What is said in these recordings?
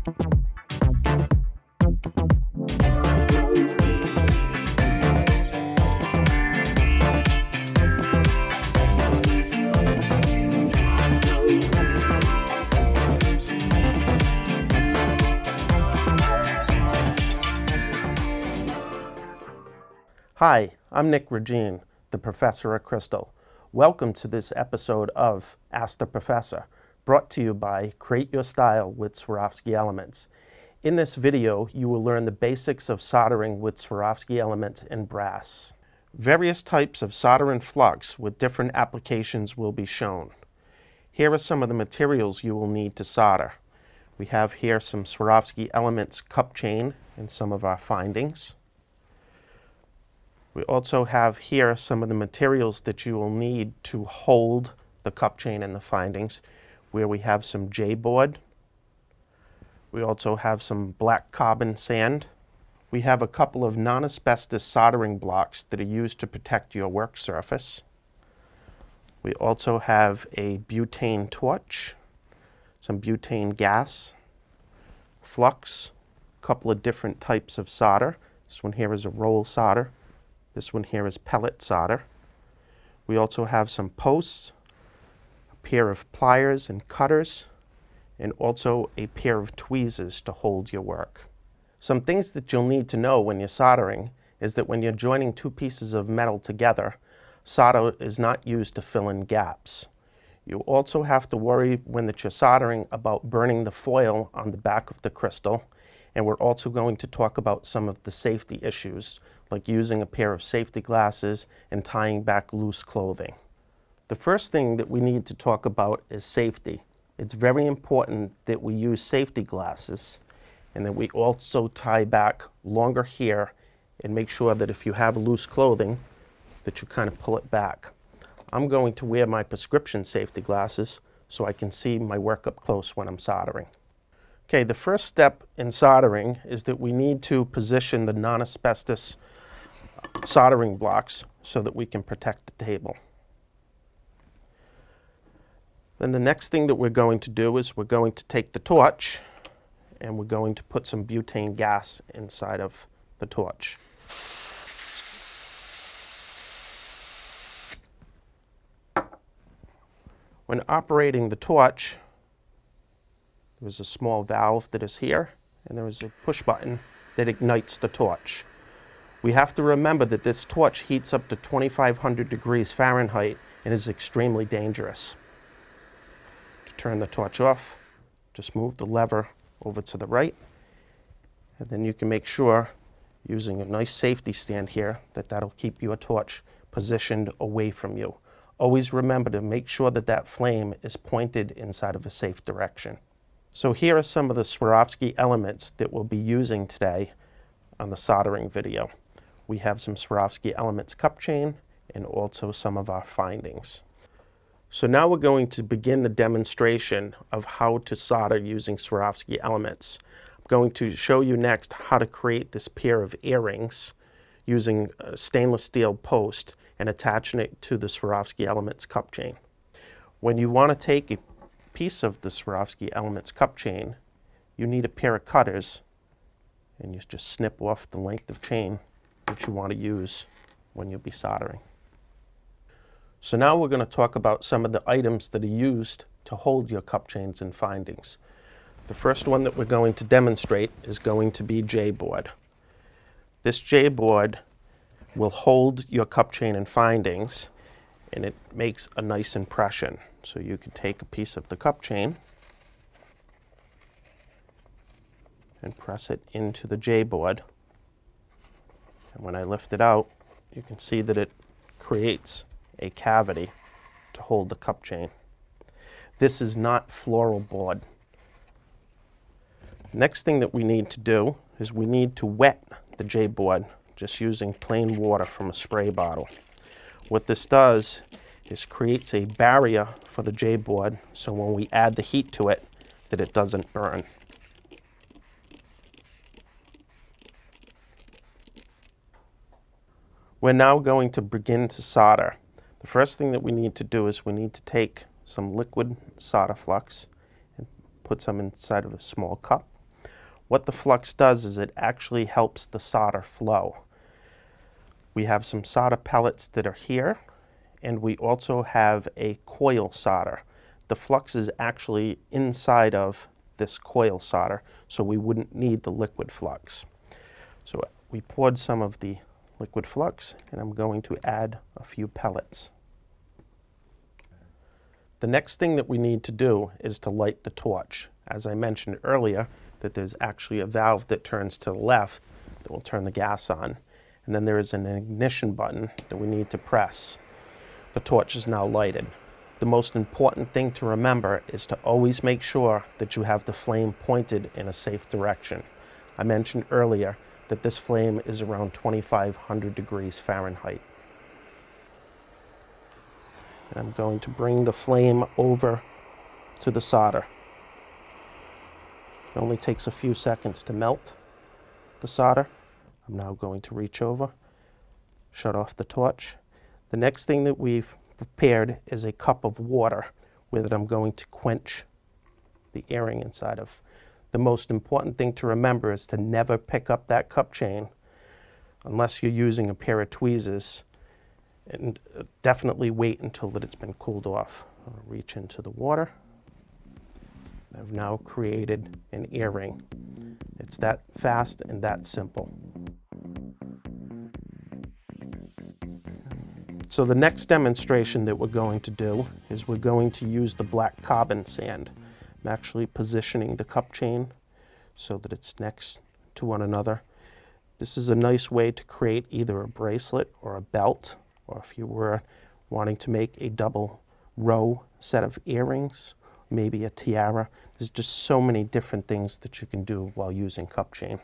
Hi, I'm Nick Regine, the Professor at Crystal. Welcome to this episode of Ask the Professor, brought to you by Create Your Style with Swarovski Elements. In this video, you will learn the basics of soldering with Swarovski elements and brass. Various types of solder and flux with different applications will be shown. Here are some of the materials you will need to solder. We have here some Swarovski Elements cup chain and some of our findings. We also have here some of the materials that you will need to hold the cup chain and the findings, where we have some J-board. We also have some black carbon sand. We have a couple of non-asbestos soldering blocks that are used to protect your work surface. We also have a butane torch, some butane gas, flux, a couple of different types of solder. This one here is a roll solder. This one here is pellet solder. We also have some posts, a pair of pliers and cutters, and also a pair of tweezers to hold your work. Some things that you'll need to know when you're soldering is that when you're joining two pieces of metal together, solder is not used to fill in gaps. You also have to worry when that you're soldering about burning the foil on the back of the crystal, and we're also going to talk about some of the safety issues, like using a pair of safety glasses and tying back loose clothing. The first thing that we need to talk about is safety. It's very important that we use safety glasses and that we also tie back longer here and make sure that if you have loose clothing that you kind of pull it back. I'm going to wear my prescription safety glasses so I can see my work up close when I'm soldering. Okay, the first step in soldering is that we need to position the non-asbestos soldering blocks so that we can protect the table. Then the next thing that we're going to do is we're going to take the torch and we're going to put some butane gas inside of the torch. When operating the torch, there's a small valve that is here, and there is a push button that ignites the torch. We have to remember that this torch heats up to 2,500 degrees Fahrenheit and is extremely dangerous. To turn the torch off, just move the lever over to the right, and then you can make sure, using a nice safety stand here, that that'll keep your torch positioned away from you. Always remember to make sure that that flame is pointed inside of a safe direction. So here are some of the Swarovski elements that we'll be using today on the soldering video. We have some Swarovski Elements cup chain and also some of our findings. So now we're going to begin the demonstration of how to solder using Swarovski Elements. I'm going to show you next how to create this pair of earrings using a stainless steel post and attaching it to the Swarovski Elements cup chain. When you want to take a piece of the Swarovski Elements cup chain, you need a pair of cutters, and you just snip off the length of chain that you want to use when you'll be soldering. So now we're going to talk about some of the items that are used to hold your cup chains and findings. The first one that we're going to demonstrate is going to be J-board. This J-board will hold your cup chain and findings, and it makes a nice impression. So you can take a piece of the cup chain and press it into the J-board. And when I lift it out, you can see that it creates a cavity to hold the cup chain. This is not floral board. Next thing that we need to do is we need to wet the J-board just using plain water from a spray bottle. What this does is creates a barrier for the J-board, so when we add the heat to it, that it doesn't burn. We're now going to begin to solder. The first thing that we need to do is we need to take some liquid solder flux and put some inside of a small cup. What the flux does is it actually helps the solder flow. We have some solder pellets that are here, and we also have a coil solder. The flux is actually inside of this coil solder, so we wouldn't need the liquid flux. So we poured some of the liquid flux, and I'm going to add a few pellets. The next thing that we need to do is to light the torch. As I mentioned earlier, that there's actually a valve that turns to the left that will turn the gas on. And then there is an ignition button that we need to press. The torch is now lighted. The most important thing to remember is to always make sure that you have the flame pointed in a safe direction. I mentioned earlier that this flame is around 2,500 degrees Fahrenheit. And I'm going to bring the flame over to the solder. It only takes a few seconds to melt the solder. I'm now going to reach over, shut off the torch. The next thing that we've prepared is a cup of water with it I'm going to quench the earring inside of. The most important thing to remember is to never pick up that cup chain unless you're using a pair of tweezers, and definitely wait until that it's been cooled off. I'll reach into the water. I've now created an earring. It's that fast and that simple. So the next demonstration that we're going to do is we're going to use the black carbon sand. I'm actually positioning the cup chain so that it's next to one another. This is a nice way to create either a bracelet or a belt, or if you were wanting to make a double row set of earrings, maybe a tiara. There's just so many different things that you can do while using cup chain.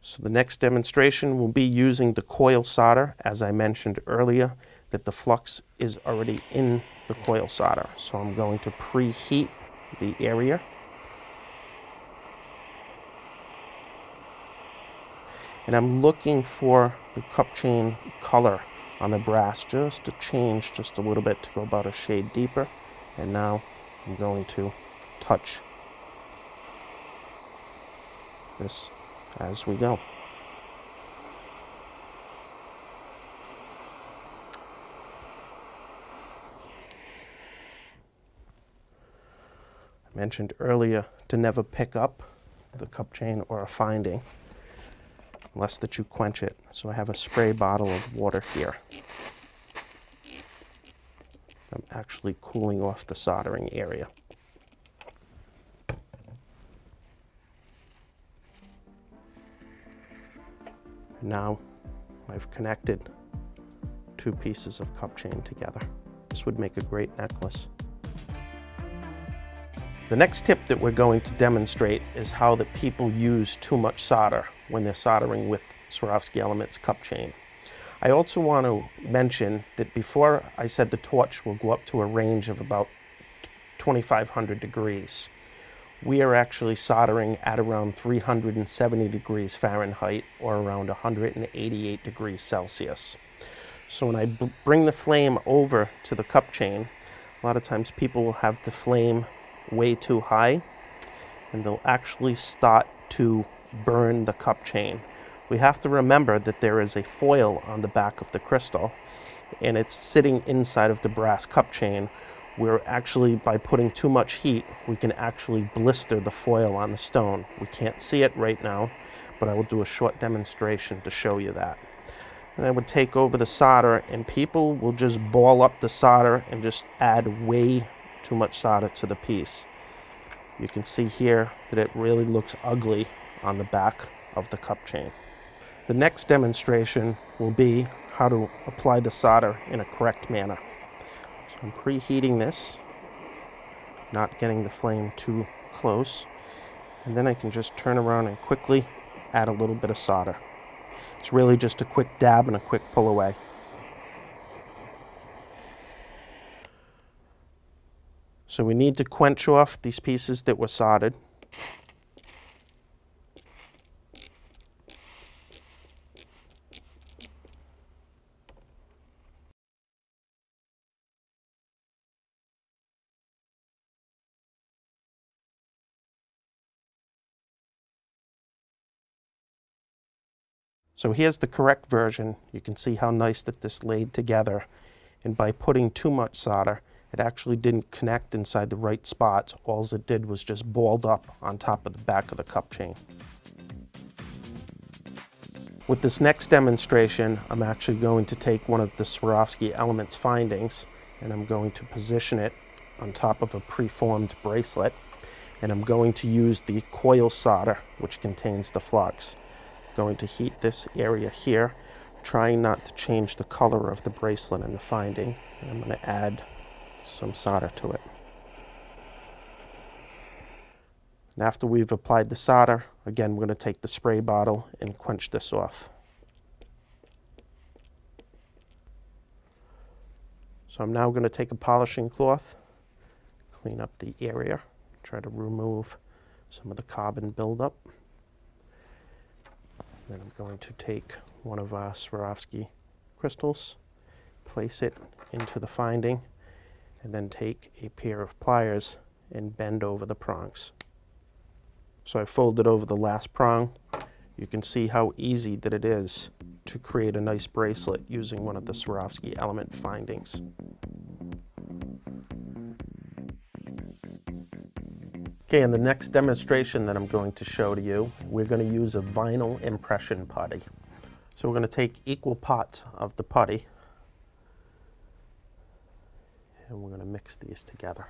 So the next demonstration will be using the coil solder. As I mentioned earlier, that the flux is already in the coil solder. So I'm going to preheat the area. And I'm looking for the cup chain color on the brass just to change just a little bit, to go about a shade deeper. And now I'm going to touch this as we go. I mentioned earlier to never pick up the cup chain or a finding unless that you quench it. So I have a spray bottle of water here. I'm actually cooling off the soldering area. Now I've connected two pieces of cup chain together. This would make a great necklace. The next tip that we're going to demonstrate is how that people use too much solder when they're soldering with Swarovski Elements cup chain. I also want to mention that before I said the torch will go up to a range of about 2,500 degrees. We are actually soldering at around 370 degrees Fahrenheit, or around 188 degrees Celsius. So when I bring the flame over to the cup chain, a lot of times people will have the flame way too high, and they'll actually start to burn the cup chain. We have to remember that there is a foil on the back of the crystal, and it's sitting inside of the brass cup chain. We're actually, by putting too much heat, we can actually blister the foil on the stone. We can't see it right now, but I will do a short demonstration to show you that. And I would take over the solder, and people will just ball up the solder and just add way too much solder to the piece. You can see here that it really looks ugly on the back of the cup chain. The next demonstration will be how to apply the solder in a correct manner. So I'm preheating this, not getting the flame too close, and then I can just turn around and quickly add a little bit of solder. It's really just a quick dab and a quick pull away. So we need to quench off these pieces that were soldered. So here's the correct version. You can see how nice that this laid together. And by putting too much solder, it actually didn't connect inside the right spots. All it did was just balled up on top of the back of the cup chain. With this next demonstration, I'm actually going to take one of the Swarovski Elements findings and I'm going to position it on top of a preformed bracelet, and I'm going to use the coil solder which contains the flux. I'm going to heat this area here, trying not to change the color of the bracelet and the finding, and I'm going to add some solder to it. And after we've applied the solder, again we're going to take the spray bottle and quench this off. So I'm now going to take a polishing cloth, clean up the area, try to remove some of the carbon buildup. Then I'm going to take one of our Swarovski crystals, place it into the finding, and then take a pair of pliers and bend over the prongs. So I folded over the last prong. You can see how easy that it is to create a nice bracelet using one of the Swarovski element findings. Okay, in the next demonstration that I'm going to show to you, we're going to use a vinyl impression putty. So we're going to take equal parts of the putty and we're going to mix these together.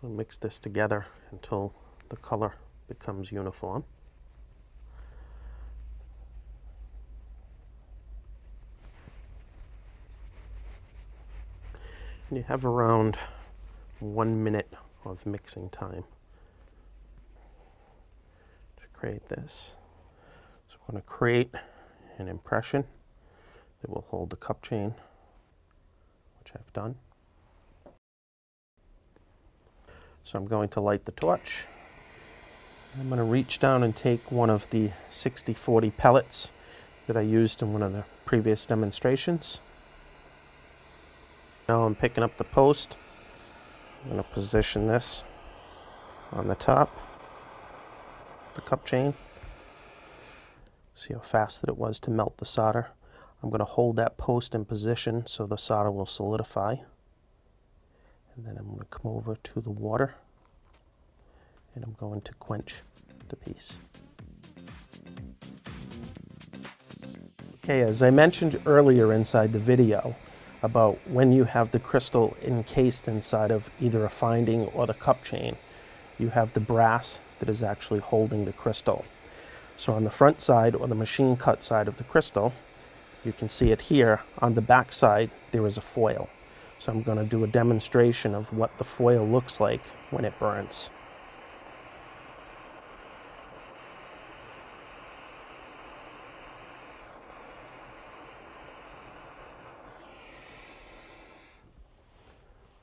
So mix this together until the color becomes uniform. And you have around 1 minute of mixing time to create this. So we're going to create an impression that will hold the cup chain, which I've done. So I'm going to light the torch. I'm going to reach down and take one of the 60-40 pellets that I used in one of the previous demonstrations. Now I'm picking up the post. I'm going to position this on the top of the cup chain. See how fast that it was to melt the solder. I'm going to hold that post in position so the solder will solidify. And then I'm going to come over to the water and I'm going to quench the piece. Okay, as I mentioned earlier inside the video about when you have the crystal encased inside of either a finding or the cup chain, you have the brass that is actually holding the crystal. So on the front side or the machine cut side of the crystal, you can see it here. On the back side there is a foil. So I'm going to do a demonstration of what the foil looks like when it burns.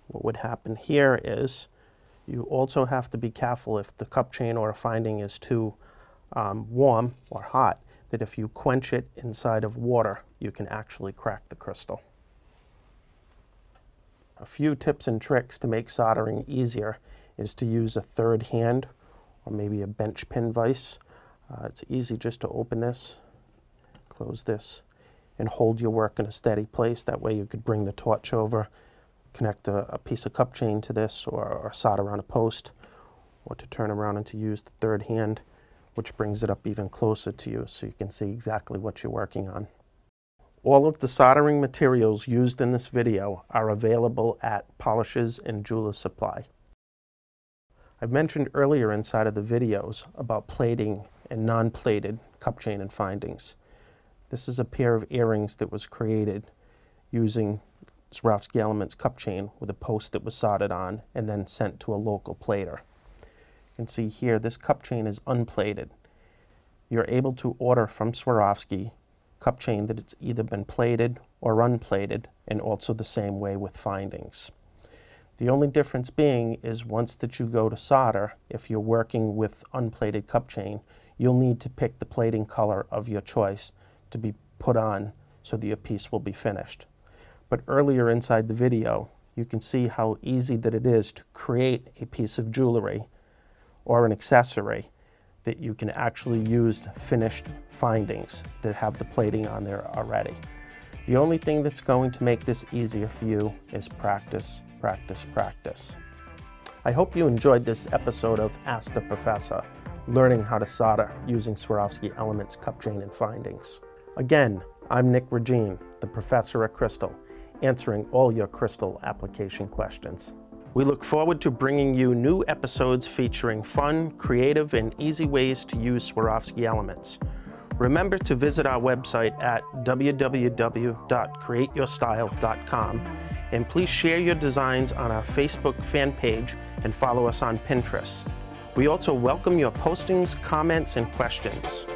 What would happen here is you also have to be careful if the cup chain or a finding is too warm or hot, that if you quench it inside of water, you can actually crack the crystal. A few tips and tricks to make soldering easier is to use a third hand or maybe a bench pin vise. It's easy just to open this, close this, and hold your work in a steady place. That way you could bring the torch over, connect a piece of cup chain to this or solder on a post, or to turn around and to use the third hand, which brings it up even closer to you so you can see exactly what you're working on. All of the soldering materials used in this video are available at Polishes and Jewelers Supply. I've mentioned earlier inside of the videos about plating and non-plated cup chain and findings. This is a pair of earrings that was created using Swarovski Elements cup chain with a post that was soldered on and then sent to a local plater. You can see here this cup chain is unplated. You're able to order from Swarovski cup chain that it's either been plated or unplated, and also the same way with findings. The only difference being is once that you go to solder, if you're working with unplated cup chain, you'll need to pick the plating color of your choice to be put on so that your piece will be finished. But earlier inside the video, you can see how easy that it is to create a piece of jewelry or an accessory that you can actually use finished findings that have the plating on there already. The only thing that's going to make this easier for you is practice, practice, practice. I hope you enjoyed this episode of Ask the Professor, learning how to solder using Swarovski Elements cup chain and findings. Again, I'm Nick Regine, the Professor of Crystal, answering all your crystal application questions. We look forward to bringing you new episodes featuring fun, creative, and easy ways to use Swarovski Elements. Remember to visit our website at www.createyourstyle.com, and please share your designs on our Facebook fan page and follow us on Pinterest. We also welcome your postings, comments, and questions.